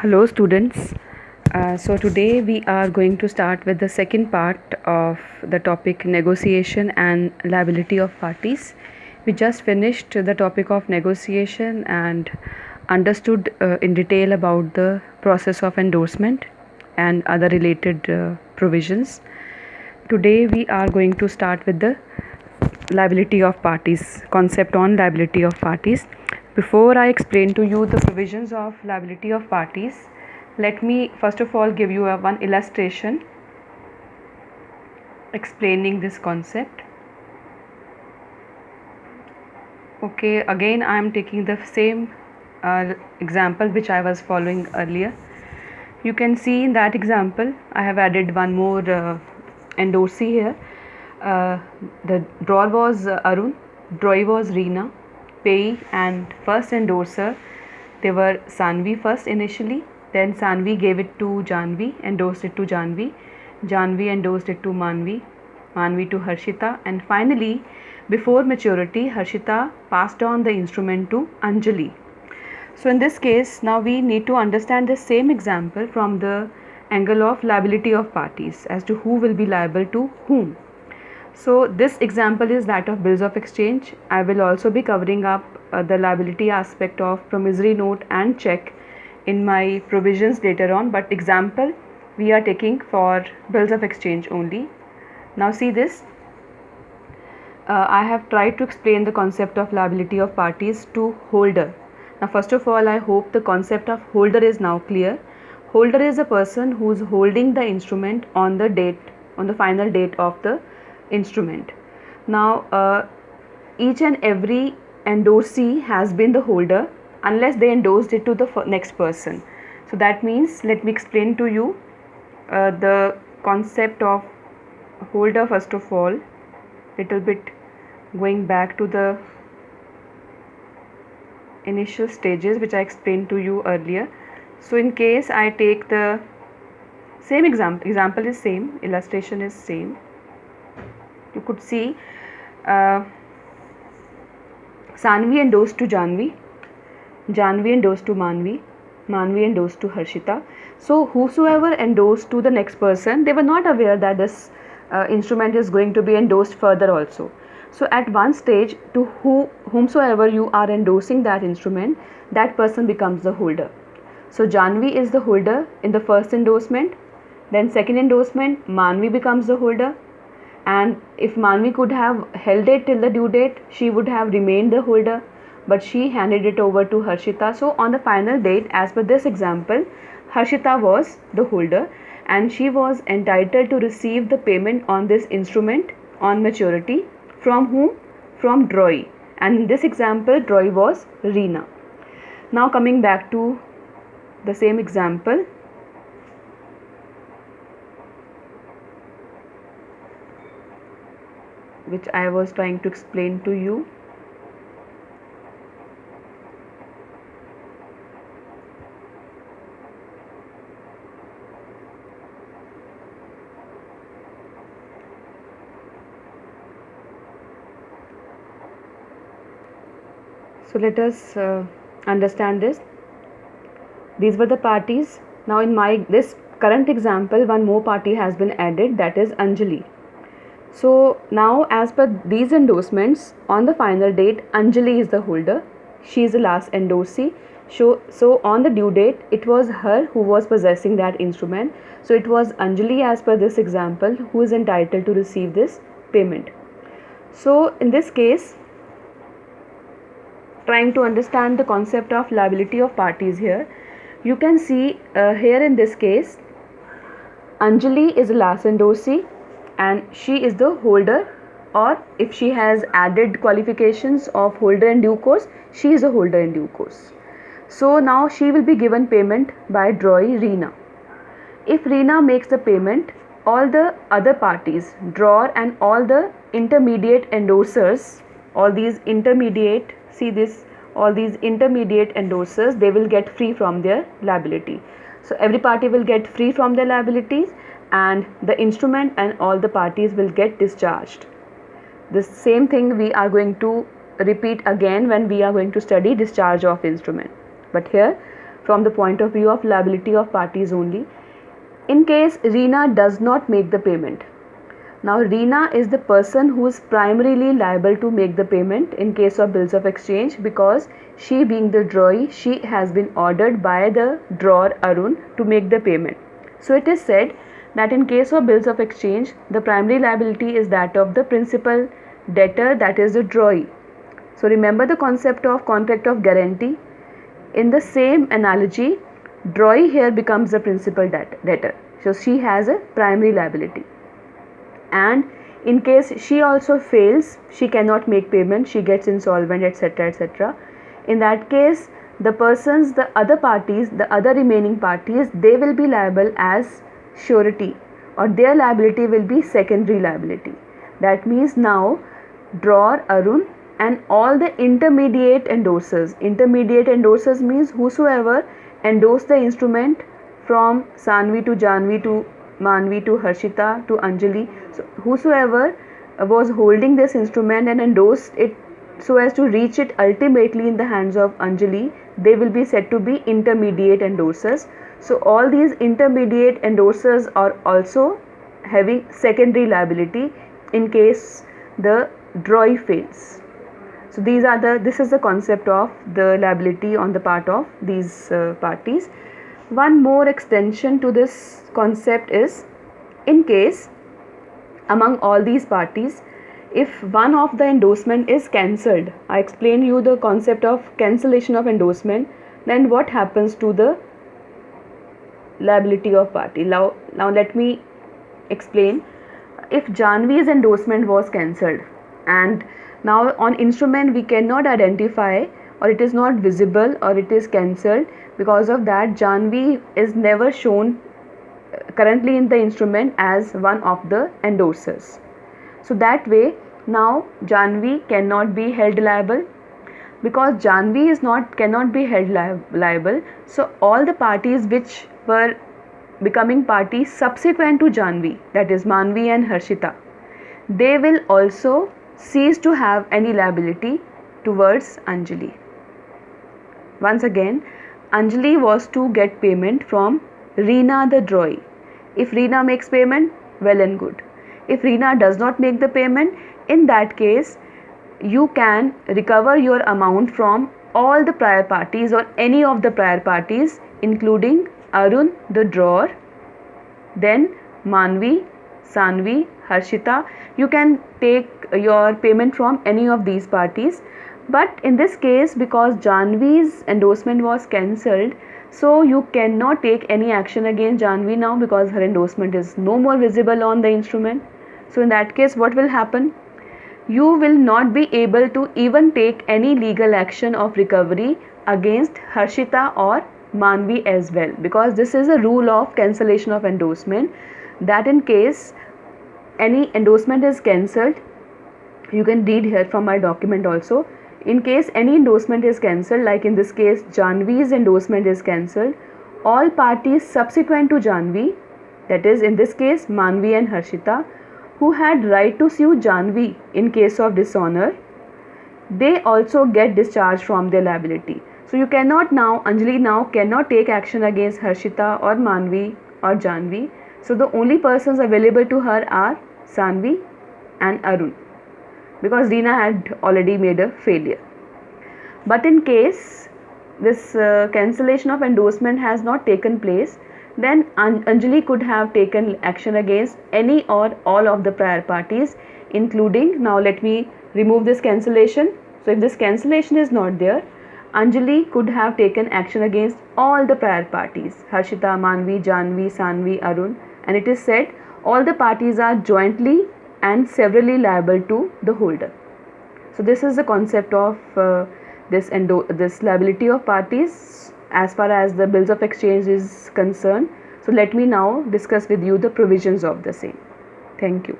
Hello students. So today we are going to start with the second part of the topic negotiation and liability of parties. We just finished the topic of negotiation and understood in detail about the process of endorsement and other related provisions. Today we are going to start with the liability of parties, concept on liability of parties. Before I explain to you the provisions of liability of parties, let me first of all give you one illustration explaining this concept. Okay, again I am taking the same example which I was following earlier. You can see in that example I have added one more endorsee here. The drawer was Arun, drawee was Reena, payee and first endorser, they were Sanvi first initially, then Sanvi gave it to Janvi, endorsed it to Janvi, Janvi endorsed it to Manvi, Manvi to Harshita, and finally before maturity Harshita passed on the instrument to Anjali. So in this case, now we need to understand the same example from the angle of liability of parties as to who will be liable to whom. So this example is that of bills of exchange. I will also be covering up the liability aspect of promissory note and check in my provisions later on, but example we are taking for bills of exchange only. Now see this. I have tried to explain the concept of liability of parties to holder. Now first of all, I hope the concept of holder is now clear. Holder is a person who is holding the instrument on the final date of the instrument. Now each and every endorsee has been the holder unless they endorsed it to the next person. So that means, let me explain to you the concept of holder first of all, little bit going back to the initial stages which I explained to you earlier. So in case I take the same example is same, illustration is same. You could see Sanvi endorsed to Janvi, Janvi endorsed to Manvi, Manvi endorsed to Harshita. So whosoever endorsed to the next person, they were not aware that this instrument is going to be endorsed further also. So at one stage, to whomsoever you are endorsing that instrument, that person becomes the holder. So Janvi is the holder in the first endorsement, then second endorsement Manvi becomes the holder, and if Manvi could have held it till the due date, she would have remained the holder, but she handed it over to Harshita. So on the final date, as per this example, Harshita was the holder and she was entitled to receive the payment on this instrument on maturity from whom? From drawee, and in this example drawee was Reena. Now coming back to the same example, which I was trying to explain to you. So let us understand this. These were the parties. Now in this current example, one more party has been added, that is Anjali. So now as per these endorsements, on the final date Anjali is the holder, she is the last endorsee. So on the due date it was her who was possessing that instrument, so it was Anjali as per this example who is entitled to receive this payment. So in this case, trying to understand the concept of liability of parties here, you can see here in this case Anjali is the last endorsee and she is the holder, or if she has added qualifications of holder in due course, she is a holder in due course. So now she will be given payment by drawee Reena. If Reena makes the payment, all the other parties, drawer and all the intermediate endorsers, all these intermediate, see this, all these intermediate endorsers, they will get free from their liability. So every party will get free from their liabilities and the instrument and all the parties will get discharged. The same thing we are going to repeat again when we are going to study discharge of instrument. But here from the point of view of liability of parties only. In case Reena does not make the payment. Now Reena is the person who is primarily liable to make the payment in case of bills of exchange, because she being the drawee, she has been ordered by the drawer Arun to make the payment. So it is said that in case of bills of exchange, the primary liability is that of the principal debtor, that is the drawee. So remember the concept of contract of guarantee. In the same analogy, drawee here becomes the principal debtor. So she has a primary liability. And in case she also fails, she cannot make payment, she gets insolvent, etc., etc. In that case, the persons, the other parties, the other remaining parties, they will be liable as surety, or their liability will be secondary liability. That means now drawer Arun and all the intermediate endorsers. Intermediate endorsers means whosoever endorse the instrument from Sanvi to Janvi to Manvi to Harshita to Anjali. So whosoever was holding this instrument and endorsed it so as to reach it ultimately in the hands of Anjali, they will be said to be intermediate endorsers. So all these intermediate endorsers are also having secondary liability in case the drawee fails. So this is the concept of the liability on the part of these parties. One more extension to this concept is, in case among all these parties, if one of the endorsement is cancelled, I explain you the concept of cancellation of endorsement, then what happens to the liability of party. Now let me explain. If Janvi's endorsement was cancelled and now on instrument we cannot identify, or it is not visible, or it is cancelled, because of that Janvi is never shown currently in the instrument as one of the endorsers. So that way now Janvi cannot be held liable. Because Janvi cannot be held liable, so all the parties which were becoming parties subsequent to Janvi, that is Manvi and Harshita, they will also cease to have any liability towards Anjali. Once again, Anjali was to get payment from Reena the drawee. If Reena makes payment, well and good. If Reena does not make the payment, in that case you can recover your amount from all the prior parties or any of the prior parties, including Arun the drawer, then Manvi, Sanvi, Harshita. You can take your payment from any of these parties. But in this case, because Janvi's endorsement was cancelled, so you cannot take any action against Janvi now, because her endorsement is no more visible on the instrument. So in that case, what will happen? You will not be able to even take any legal action of recovery against Harshita or Manvi as well, because this is a rule of cancellation of endorsement, that in case any endorsement is cancelled, you can read here from my document also, in case any endorsement is cancelled, like in this case Janvi's endorsement is cancelled, all parties subsequent to Janvi, that is in this case Manvi and Harshita, who had right to sue Janvi in case of dishonor, they also get discharged from their liability. So you cannot now, Anjali now cannot take action against Harshita or Manvi or Janvi. So the only persons available to her are Sanvi and Arun, because Reena had already made a failure. But in case this cancellation of endorsement has not taken place, then Anjali could have taken action against any or all of the prior parties, including, now let me remove this cancellation. So if this cancellation is not there, Anjali could have taken action against all the prior parties, Harshita, Manvi, Janvi, Sanvi, Arun, and it is said all the parties are jointly and severally liable to the holder. So this is the concept of this liability of parties as far as the bills of exchange is concerned. So let me now discuss with you the provisions of the same. Thank you.